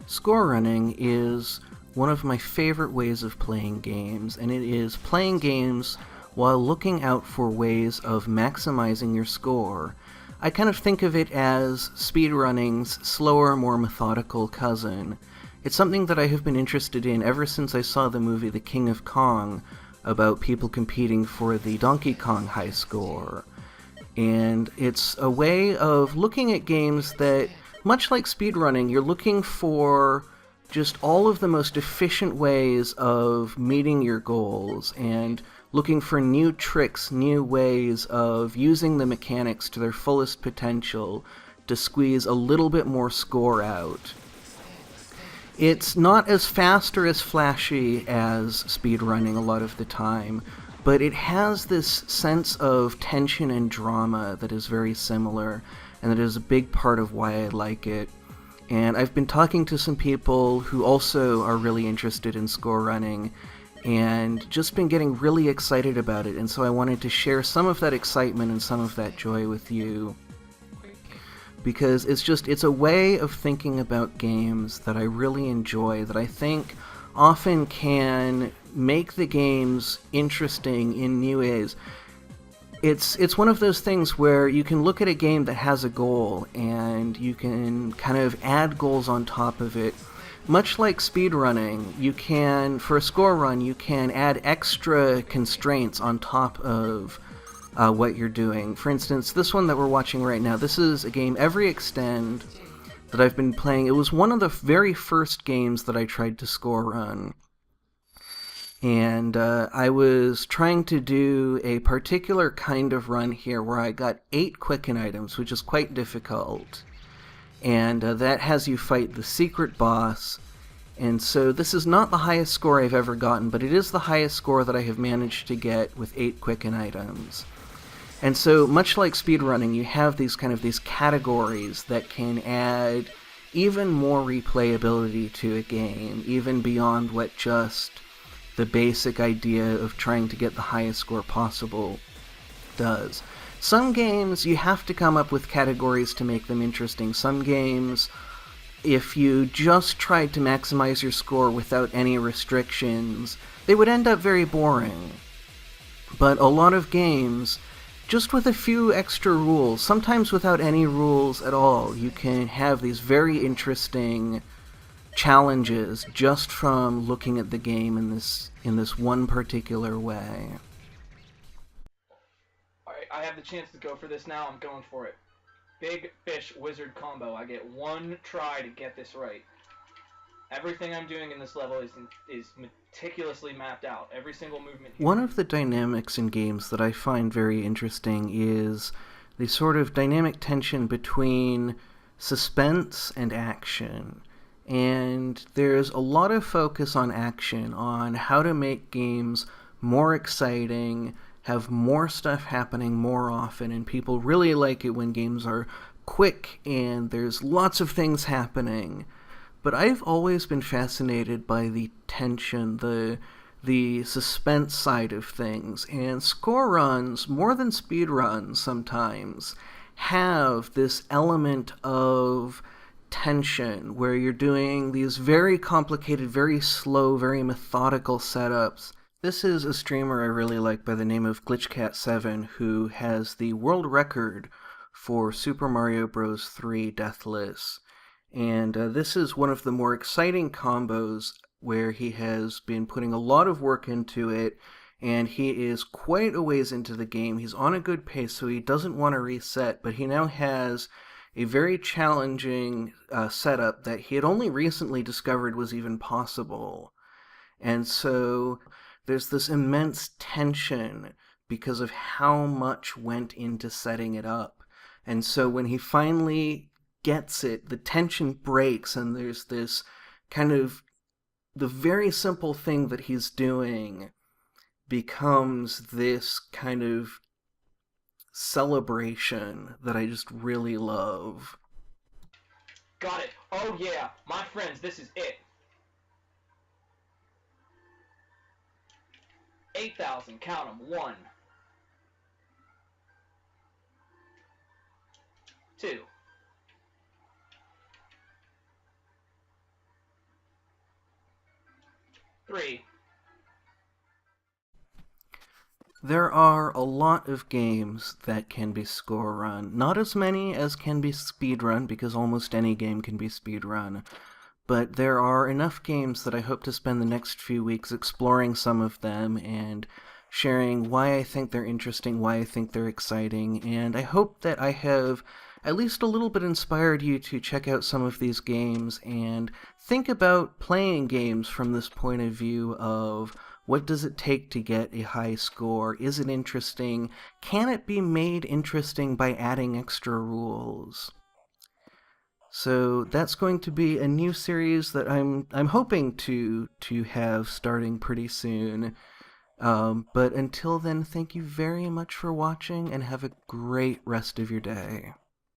Scorerunning is one of my favorite ways of playing games, and it is playing games while looking out for ways of maximizing your score. I kind of think of it as speedrunning's slower, more methodical cousin. It's something that I have been interested in ever since I saw the movie The King of Kong about people competing for the Donkey Kong high score. And it's a way of looking at games that, much like speedrunning, you're looking for just all of the most efficient ways of meeting your goals and looking for new tricks, new ways of using the mechanics to their fullest potential to squeeze a little bit more score out. It's not as fast or as flashy as speedrunning a lot of the time, but it has this sense of tension and drama that is very similar, and that is a big part of why I like it. And I've been talking to some people who also are really interested in score running, and just been getting really excited about it, and so I wanted to share some of that excitement and some of that joy with you. Because it's a way of thinking about games that I really enjoy, that I think often can make the games interesting in new ways. It's one of those things where you can look at a game that has a goal, and you can kind of add goals on top of it. Much like speedrunning, you can, for a score run, you can add extra constraints on top of what you're doing. For instance, this one that we're watching right now, this is a game, Every Extend, that I've been playing. It was one of the very first games that I tried to score run. And I was trying to do a particular kind of run here where I got 8 quicken items, which is quite difficult. And that has you fight the secret boss. And so this is not the highest score I've ever gotten, but it is the highest score that I have managed to get with 8 quicken items. And so, much like speedrunning, you have these categories that can add even more replayability to a game, even beyond what just the basic idea of trying to get the highest score possible does. Some games, you have to come up with categories to make them interesting. Some games, if you just tried to maximize your score without any restrictions, they would end up very boring. But a lot of games, just with a few extra rules, sometimes without any rules at all, you can have these very interesting challenges just from looking at the game in this one particular way. Alright, I have the chance to go for this now. I'm going for it. Big Fish Wizard combo. I get one try to get this right. Everything I'm doing in this level is meticulously mapped out. Every single movement here. One of the dynamics in games that I find very interesting is the sort of dynamic tension between suspense and action. And there's a lot of focus on action, on how to make games more exciting, have more stuff happening more often, and people really like it when games are quick and there's lots of things happening. But I've always been fascinated by the tension, the suspense side of things, and score runs, more than speed runs sometimes, have this element of tension where you're doing these very complicated, very slow, very methodical setups. This is a streamer I really like by the name of GlitchCat7, who has the world record for Super Mario Bros. 3 Deathless. And this is one of the more exciting combos where he has been putting a lot of work into it, and he is quite a ways into the game. He's on a good pace, so he doesn't want to reset, but he now has a very challenging setup that he had only recently discovered was even possible. And so there's this immense tension because of how much went into setting it up. And so when he finally gets it, the tension breaks, and there's this kind of, the very simple thing that he's doing becomes this kind of celebration that I just really love. Got it. Oh yeah, my friends, this is it. 8,000, count them. 1, 2, 3. There are a lot of games that can be score run. Not as many as can be speedrun, because almost any game can be speedrun. But there are enough games that I hope to spend the next few weeks exploring some of them and sharing why I think they're interesting, why I think they're exciting, and I hope that I have at least a little bit inspired you to check out some of these games and think about playing games from this point of view of what does it take to get a high score? Is it interesting? Can it be made interesting by adding extra rules? So that's going to be a new series that I'm hoping to have starting pretty soon. But until then, thank you very much for watching and have a great rest of your day.